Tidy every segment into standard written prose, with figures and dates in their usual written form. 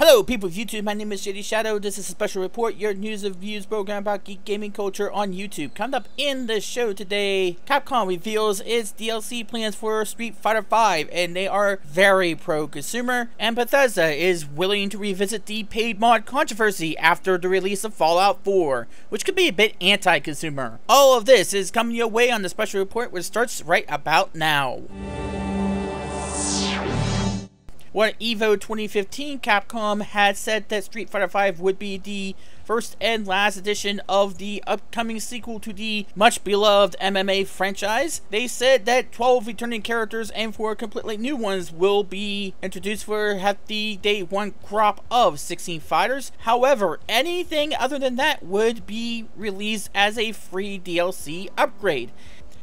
Hello people of YouTube, my name is JD Shadow. This is a special report, your news and views program about geek gaming culture on YouTube. Coming up in the show today, Capcom reveals its DLC plans for Street Fighter 5, and they are very pro-consumer, and Bethesda is willing to revisit the paid mod controversy after the release of Fallout 4, which could be a bit anti-consumer. All of this is coming your way on the special report, which starts right about now. Well, at EVO 2015, Capcom had said that Street Fighter 5 would be the first and last edition of the upcoming sequel to the much beloved MMA franchise. They said that 12 returning characters and 4 completely new ones will be introduced for the day one crop of 16 fighters. However, anything other than that would be released as a free DLC upgrade.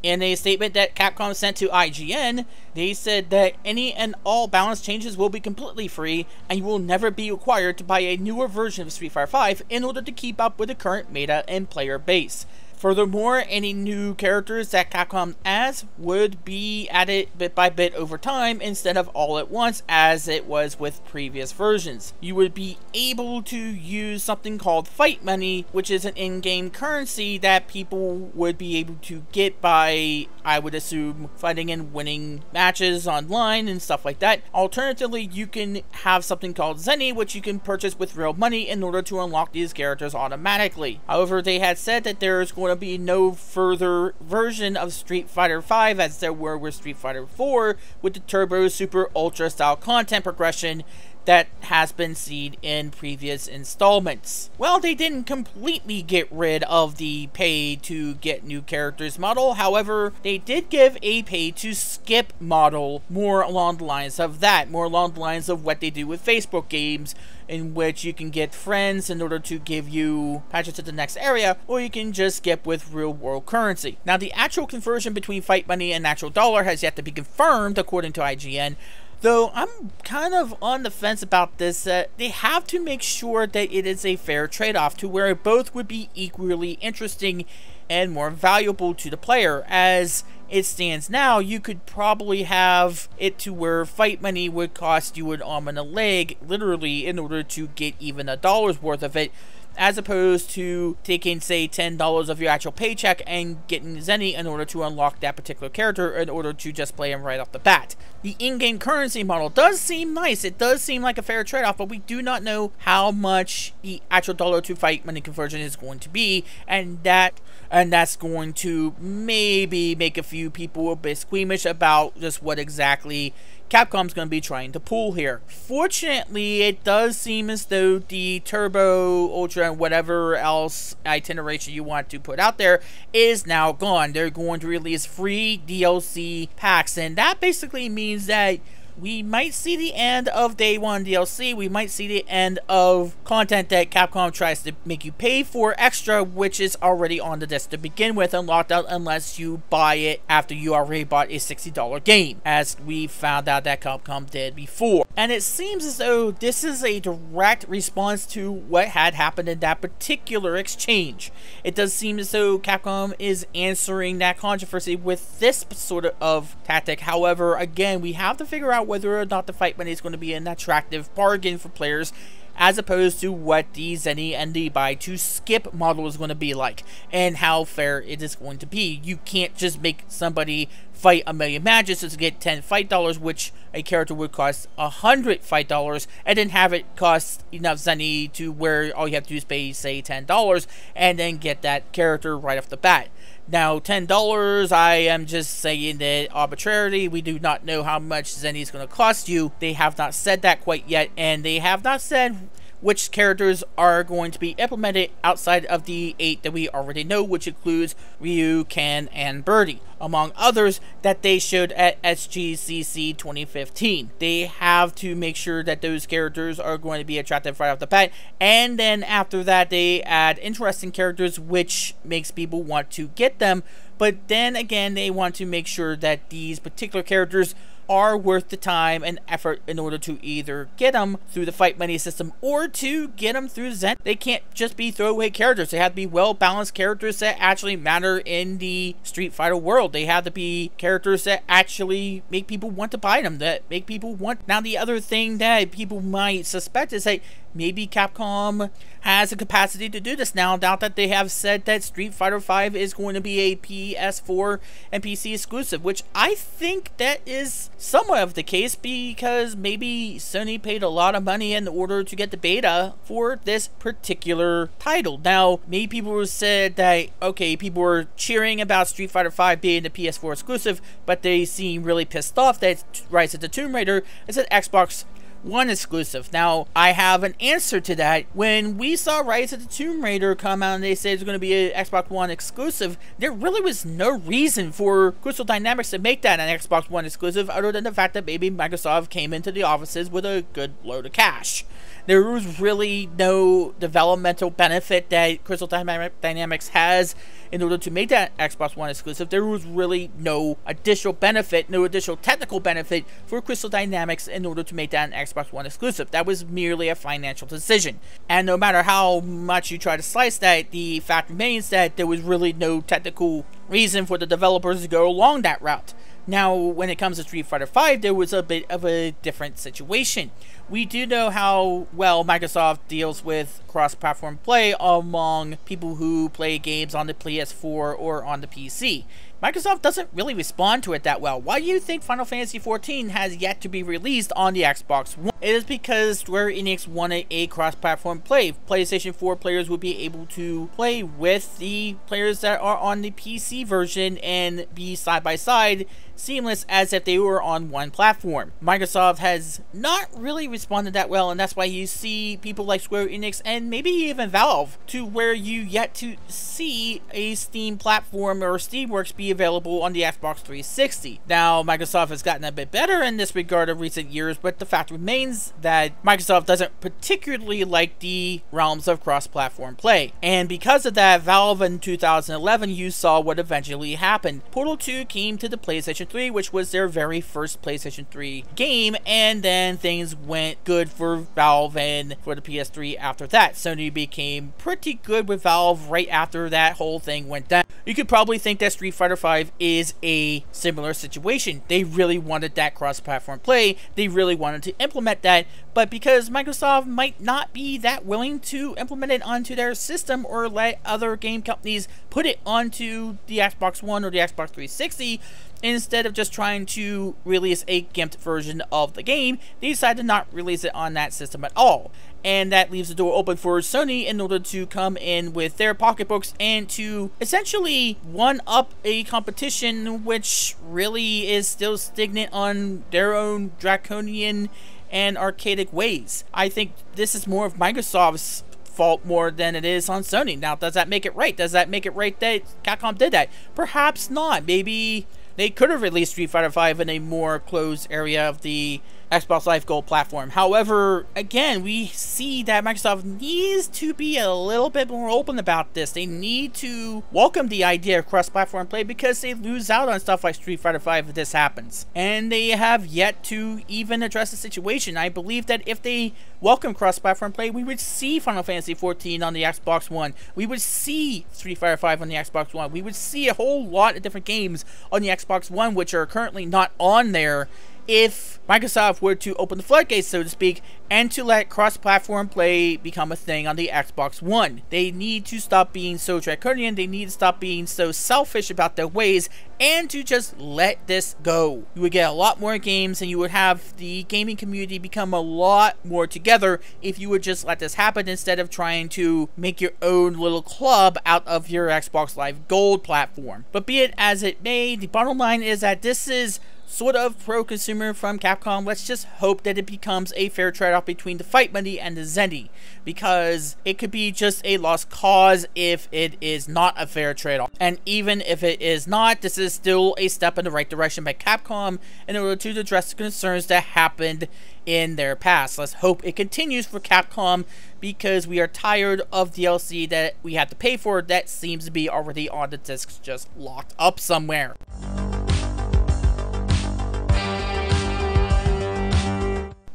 In a statement that Capcom sent to IGN, they said that any and all balance changes will be completely free, and you will never be required to buy a newer version of Street Fighter 5 in order to keep up with the current meta and player base. Furthermore, any new characters that Capcom adds would be added bit by bit over time instead of all at once as it was with previous versions. You would be able to use something called fight money, which is an in-game currency that people would be able to get by, I would assume, fighting and winning matches online and stuff like that. Alternatively, you can have something called Zenny, which you can purchase with real money in order to unlock these characters automatically. However, they had said that there is going to be no further version of Street Fighter 5 as there were with Street Fighter 4 with the Turbo, Super, Ultra style content progression that has been seen in previous installments. Well, they didn't completely get rid of the pay to get new characters model. However, they did give a pay to skip model, more along the lines of that, more along the lines of what they do with Facebook games, in which you can get friends in order to give you patches to the next area, or you can just skip with real world currency. Now, the actual conversion between fight money and actual dollar has yet to be confirmed according to IGN, though I'm kind of on the fence about this. They have to make sure that it is a fair trade-off to where both would be equally interesting and more valuable to the player. As it stands now, you could probably have it to where fight money would cost you an arm and a leg, literally, in order to get even $1 worth of it, as opposed to taking, say, $10 of your actual paycheck and getting Zenny in order to unlock that particular character in order to just play him right off the bat. The in-game currency model does seem nice. It does seem like a fair trade-off, but we do not know how much the actual dollar to fight money conversion is going to be, and that's going to maybe make a few people a bit squeamish about just what exactly Capcom's going to be trying to pull here. Fortunately, it does seem as though the Turbo, Ultra, and whatever else itineration you want to put out there is now gone. They're going to release free DLC packs, and that basically means that we might see the end of Day 1 DLC. We might see the end of content that Capcom tries to make you pay for extra, which is already on the disc to begin with and locked out unless you buy it after you already bought a $60 game, as we found out that Capcom did before. And it seems as though this is a direct response to what had happened in that particular exchange. It does seem as though Capcom is answering that controversy with this sort of tactic. However, again, we have to figure out whether or not the fight money is going to be an attractive bargain for players, as opposed to what the Zenny and the buy to skip model is going to be like, and how fair it is going to be. You can't just make somebody fight a million matches to get 10 fight dollars, which a character would cost 100 fight dollars, and then have it cost enough Zenny to where all you have to do is pay, say, $10 and then get that character right off the bat. Now, $10, I am just saying that arbitrarily. We do not know how much Zenny is going to cost you. They have not said that quite yet, and they have not said which characters are going to be implemented outside of the 8 that we already know, which includes Ryu, Ken, and Birdie, among others that they showed at SGCC 2015. They have to make sure that those characters are going to be attractive right off the bat, and then after that they add interesting characters, which makes people want to get them. But then again, they want to make sure that these particular characters are worth the time and effort in order to either get them through the fight money system or to get them through Zen. They can't just be throwaway characters. They have to be well-balanced characters that actually matter in the Street Fighter world. They have to be characters that actually make people want to buy them, that make people want. Now, the other thing that people might suspect is that maybe Capcom has the capacity to do this now that they have said that Street Fighter V is going to be a PS4 and PC exclusive, which I think that is somewhat of the case because maybe Sony paid a lot of money in order to get the beta for this particular title. Now, maybe people said that, okay, people were cheering about Street Fighter V being the PS4 exclusive, but they seem really pissed off that Rise of the Tomb Raider is an Xbox One exclusive. Now, I have an answer to that. When we saw Rise of the Tomb Raider come out and they said it's going to be an Xbox One exclusive, there really was no reason for Crystal Dynamics to make that an Xbox One exclusive other than the fact that maybe Microsoft came into the offices with a good load of cash. There was really no developmental benefit that Crystal Dynamics has in order to make that Xbox One exclusive. There was really no additional benefit, no additional technical benefit for Crystal Dynamics in order to make that an Xbox One exclusive. That was merely a financial decision. And no matter how much you try to slice that, the fact remains that there was really no technical reason for the developers to go along that route. Now, when it comes to Street Fighter V, there was a bit of a different situation. We do know how well Microsoft deals with cross-platform play among people who play games on the PS4 or on the PC. Microsoft doesn't really respond to it that well. Why do you think Final Fantasy XIV has yet to be released on the Xbox One? It is because Square Enix wanted a cross-platform play. PlayStation 4 players would be able to play with the players that are on the PC version and be side-by-side, seamless as if they were on one platform. Microsoft has not really responded that well, and that's why you see people like Square Enix and maybe even Valve, to where you yet to see a Steam platform or Steamworks be available on the Xbox 360. Now, Microsoft has gotten a bit better in this regard in recent years, but the fact remains that Microsoft doesn't particularly like the realms of cross-platform play. And because of that, Valve in 2011, you saw what eventually happened. Portal 2 came to the PlayStation 3, which was their very first PlayStation 3 game, and then things went good for Valve and for the PS3 after that. Sony became pretty good with Valve right after that whole thing went down. You could probably think that Street Fighter V is a similar situation. They really wanted that cross-platform play. They really wanted to implement that, but because Microsoft might not be that willing to implement it onto their system or let other game companies put it onto the Xbox One or the Xbox 360, instead of just trying to release a gimped version of the game, they decided to not release it on that system at all. And that leaves the door open for Sony in order to come in with their pocketbooks and to essentially one-up a competition which really is still stagnant on their own draconian and archaic ways. I think this is more of Microsoft's fault more than it is on Sony. Now, does that make it right? Does that make it right that Capcom did that? Perhaps not. Maybe they could have released Street Fighter V in a more closed area of the Xbox Live Gold platform. However, again, we see that Microsoft needs to be a little bit more open about this. They need to welcome the idea of cross-platform play because they lose out on stuff like Street Fighter V if this happens. And they have yet to even address the situation. I believe that if they welcome cross-platform play, we would see Final Fantasy XIV on the Xbox One. We would see Street Fighter V on the Xbox One. We would see a whole lot of different games on the Xbox One which are currently not on there if Microsoft were to open the floodgates, so to speak, and to let cross-platform play become a thing on the Xbox One. They need to stop being so draconian, they need to stop being so selfish about their ways, and to just let this go. You would get a lot more games, and you would have the gaming community become a lot more together if you would just let this happen instead of trying to make your own little club out of your Xbox Live Gold platform. But be it as it may, the bottom line is that this is sort of pro-consumer from Capcom. Let's just hope that it becomes a fair trade-off between the fight money and the Zendy, because it could be just a lost cause if it is not a fair trade-off. And even if it is not, this is still a step in the right direction by Capcom in order to address the concerns that happened in their past. Let's hope it continues for Capcom, because we are tired of DLC that we have to pay for that seems to be already on the discs just locked up somewhere.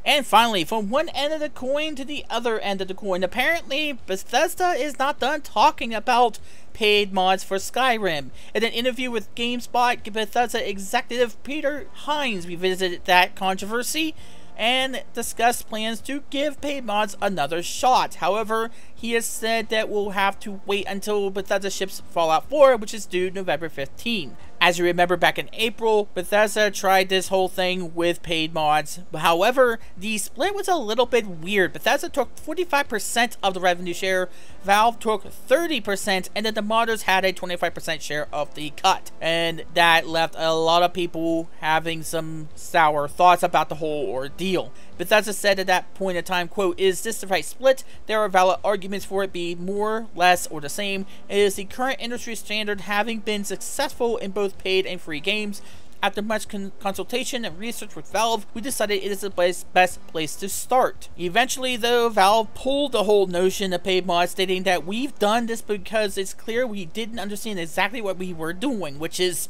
And finally, from one end of the coin to the other end of the coin, apparently Bethesda is not done talking about paid mods for Skyrim. In an interview with GameSpot, Bethesda executive Peter Hines revisited that controversy and discussed plans to give paid mods another shot. However, he has said that we'll have to wait until Bethesda ships Fallout 4, which is due November 15. As you remember, back in April, Bethesda tried this whole thing with paid mods. However, the split was a little bit weird. Bethesda took 45% of the revenue share, Valve took 30%, and then the modders had a 25% share of the cut. And that left a lot of people having some sour thoughts about the whole ordeal. Bethesda said at that point in time, quote, "Is this the right split? There are valid arguments for it being more, less, or the same. It is the current industry standard, having been successful in both paid and free games. After much consultation and research with Valve, we decided it is the best place to start." Eventually, though, Valve pulled the whole notion of paid mods, stating that we've done this because it's clear we didn't understand exactly what we were doing, which is...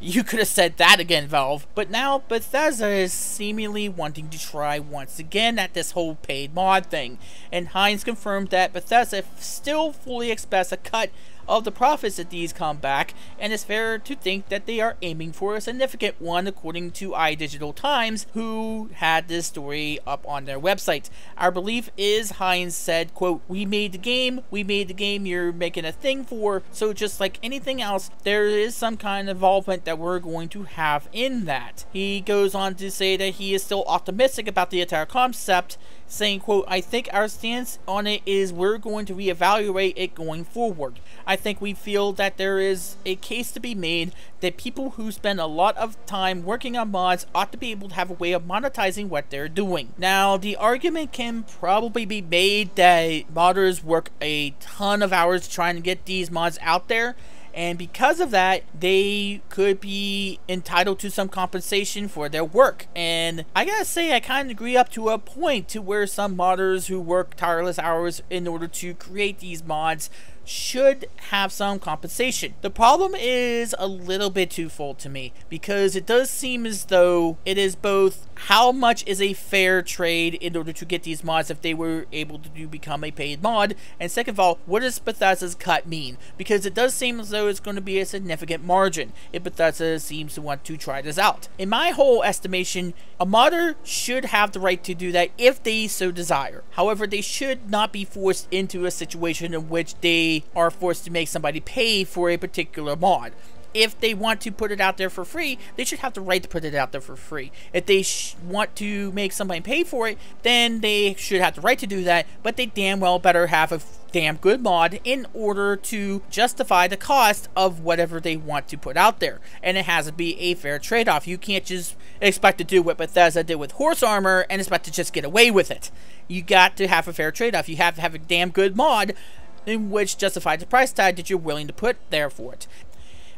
you could have said that again, Valve. But now Bethesda is seemingly wanting to try once again at this whole paid mod thing. And Hines confirmed that Bethesda still fully expects a cut of the profits that these come back, and it's fair to think that they are aiming for a significant one, according to iDigital Times, who had this story up on their website. "Our belief is," Hines said, quote, we made the game you're making a thing for, so just like anything else, there is some kind of involvement that we're going to have in that." He goes on to say that he is still optimistic about the entire concept, saying, quote, "I think our stance on it is we're going to reevaluate it going forward. I think we feel that there is a case to be made that people who spend a lot of time working on mods ought to be able to have a way of monetizing what they're doing." Now, the argument can probably be made that modders work a ton of hours trying to get these mods out there, and because of that, they could be entitled to some compensation for their work. And I gotta say, I kind of agree up to a point, to where some modders who work tireless hours in order to create these mods should have some compensation. The problem is a little bit twofold to me, because it does seem as though it is both how much is a fair trade in order to get these mods if they were able to become a paid mod, and second of all, what does Bethesda's cut mean? Because it does seem as though it's going to be a significant margin if Bethesda seems to want to try this out. In my whole estimation, a modder should have the right to do that if they so desire. However, they should not be forced into a situation in which they are forced to make somebody pay for a particular mod. If they want to put it out there for free, they should have the right to put it out there for free. If they want to make somebody pay for it, then they should have the right to do that, but they damn well better have a damn good mod in order to justify the cost of whatever they want to put out there. And it has to be a fair trade-off. You can't just expect to do what Bethesda did with Horse Armor and expect to just get away with it. You got to have a fair trade-off. You have to have a damn good mod in which justifies the price tag that you're willing to put there for it.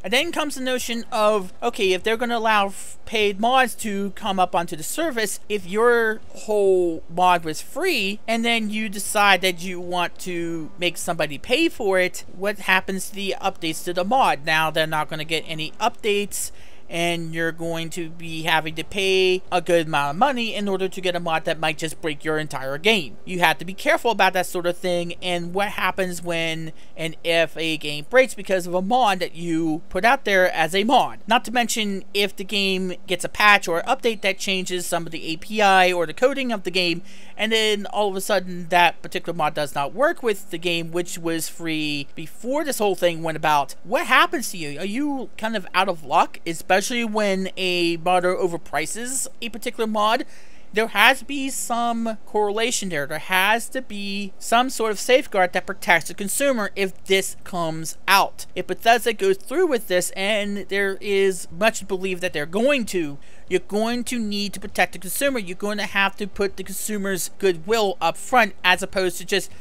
And then comes the notion of, okay, if they're going to allow paid mods to come up onto the service, if your whole mod was free, and then you decide that you want to make somebody pay for it, what happens to the updates to the mod? Now they're not going to get any updates, and you're going to be having to pay a good amount of money in order to get a mod that might just break your entire game. You have to be careful about that sort of thing, and what happens when and if a game breaks because of a mod that you put out there as a mod. Not to mention if the game gets a patch or update that changes some of the API or the coding of the game, and then all of a sudden that particular mod does not work with the game, which was free before this whole thing went about. What happens to you? Are you kind of out of luck? Especially when a modder overprices a particular mod, there has to be some correlation there. There has to be some sort of safeguard that protects the consumer if this comes out. If Bethesda goes through with this, and there is much to believe that they're going to, you're going to need to protect the consumer. You're going to have to put the consumer's goodwill up front, as opposed to just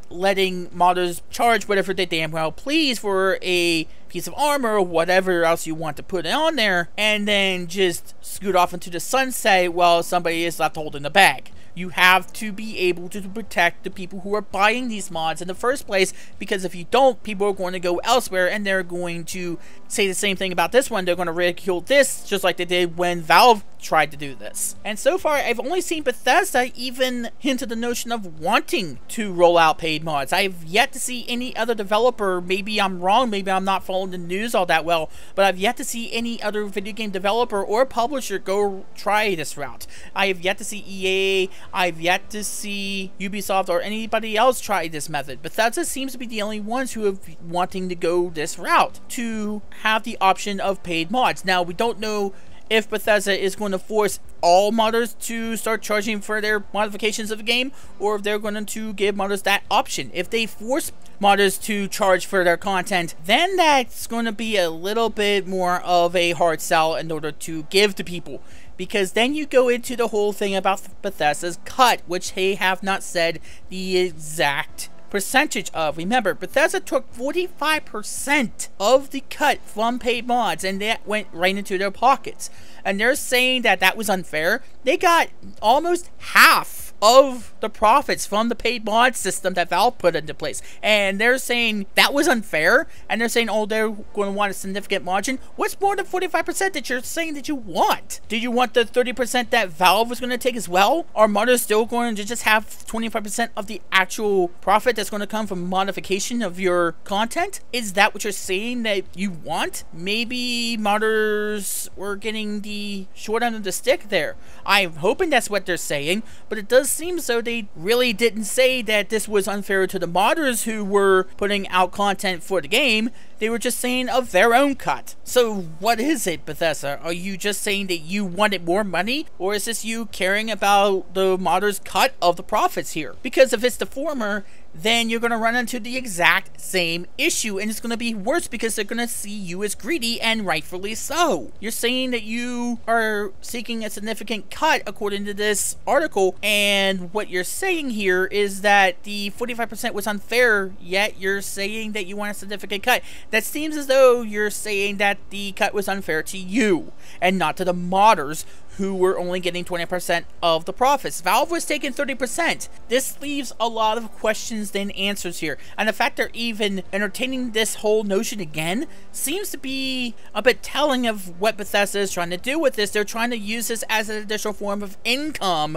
letting modders charge whatever they damn well please for a piece of armor or whatever else you want to put on there, and then just scoot off into the sunset while somebody is left holding the bag. You have to be able to protect the people who are buying these mods in the first place, because if you don't, people are going to go elsewhere and they're going to say the same thing about this one. They're going to ridicule this just like they did when Valve tried to do this. And so far, I've only seen Bethesda even hint at the notion of wanting to roll out paid mods. I've yet to see any other developer, maybe I'm wrong, maybe I'm not following the news all that well, but I've yet to see any other video game developer or publisher go try this route. I have yet to see EA, I've yet to see Ubisoft or anybody else try this method. Bethesda seems to be the only ones who are wanting to go this route, to have the option of paid mods. Now, we don't know if Bethesda is going to force all modders to start charging for their modifications of the game, or if they're going to give modders that option. If they force modders to charge for their content, then that's going to be a little bit more of a hard sell in order to give to people, because then you go into the whole thing about Bethesda's cut, which they have not said the exact percentage of. Remember, Bethesda took 45% of the cut from paid mods, and that went right into their pockets. And they're saying that that was unfair. They got almost half of the profits from the paid mod system that Valve put into place, and they're saying that was unfair, and they're saying, oh, they're going to want a significant margin. What's more than 45% that you're saying that you want? Did you want the 30% that Valve was going to take as well? Are modders still going to just have 25% of the actual profit that's going to come from modification of your content? Is that what you're saying that you want? Maybe modders were getting the short end of the stick there. I'm hoping that's what they're saying, but it does seem so they really didn't say that this was unfair to the modders who were putting out content for the game. They were just saying of their own cut. So what is it, Bethesda? Are you just saying that you wanted more money? Or is this you caring about the modders' cut of the profits here? Because if it's the former, then you're going to run into the exact same issue, and it's going to be worse because they're going to see you as greedy, and rightfully so. You're saying that you are seeking a significant cut according to this article, and what you're saying here is that the 45% was unfair, yet you're saying that you want a significant cut. That seems as though you're saying that the cut was unfair to you, and not to the modders, who were only getting 20% of the profits. Valve was taking 30%. This leaves a lot of questions than answers here. And the fact they're even entertaining this whole notion again seems to be a bit telling of what Bethesda is trying to do with this. They're trying to use this as an additional form of income,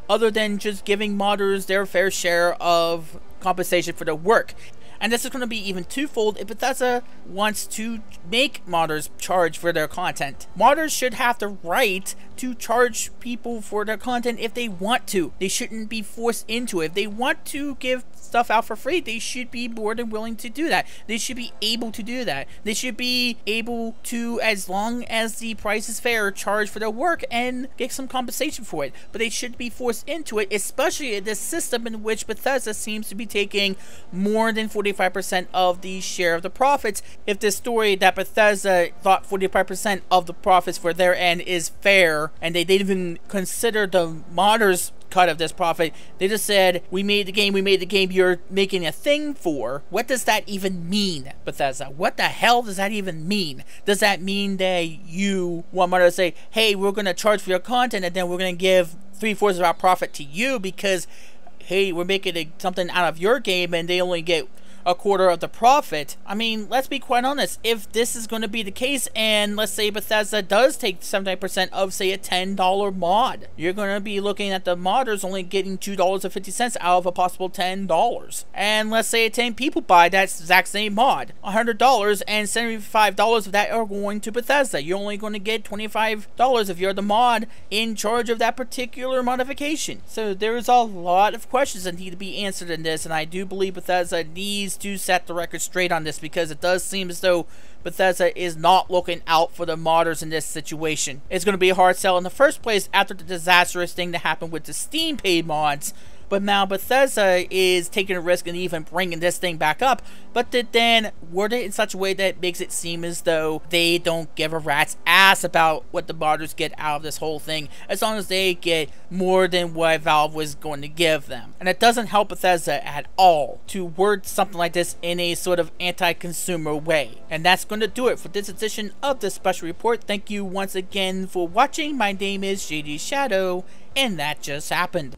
other than just giving modders their fair share of compensation for their work. And this is going to be even twofold if Bethesda wants to make modders charge for their content. Modders should have the right to charge people for their content if they want to. They shouldn't be forced into it. If they want to give stuff out for free, they should be more than willing to do that. They should be able to do that. They should be able to, as long as the price is fair, charge for their work and get some compensation for it. But they should be forced into it, especially in this system in which Bethesda seems to be taking more than 45% of the share of the profits. If this story that Bethesda thought 45% of the profits for their end is fair, and they didn't even consider the modders' cut of this profit, they just said, we made the game you're making a thing for. What does that even mean, Bethesda? What the hell does that even mean? Does that mean that you want modders to say, hey, we're going to charge for your content, and then we're going to give 3/4 of our profit to you because, hey, we're making something out of your game, and they only get 1/4 of the profit? I mean, let's be quite honest. If this is going to be the case, and let's say Bethesda does take 70% of, say, a $10 mod, you're going to be looking at the modders only getting $2.50 out of a possible $10. And let's say 10 people buy that exact same mod, $100, and $75 of that are going to Bethesda. You're only going to get $25 if you're the mod in charge of that particular modification. So there's a lot of questions that need to be answered in this, and I do believe Bethesda needs to set the record straight on this, because it does seem as though Bethesda is not looking out for the modders in this situation. It's going to be a hard sell in the first place after the disastrous thing that happened with the Steam paid mods. But now Bethesda is taking a risk and even bringing this thing back up, but to then word it in such a way that makes it seem as though they don't give a rat's ass about what the modders get out of this whole thing, as long as they get more than what Valve was going to give them. And it doesn't help Bethesda at all to word something like this in a sort of anti-consumer way. And that's going to do it for this edition of the special report. Thank you once again for watching. My name is JD Shadow, and that just happened.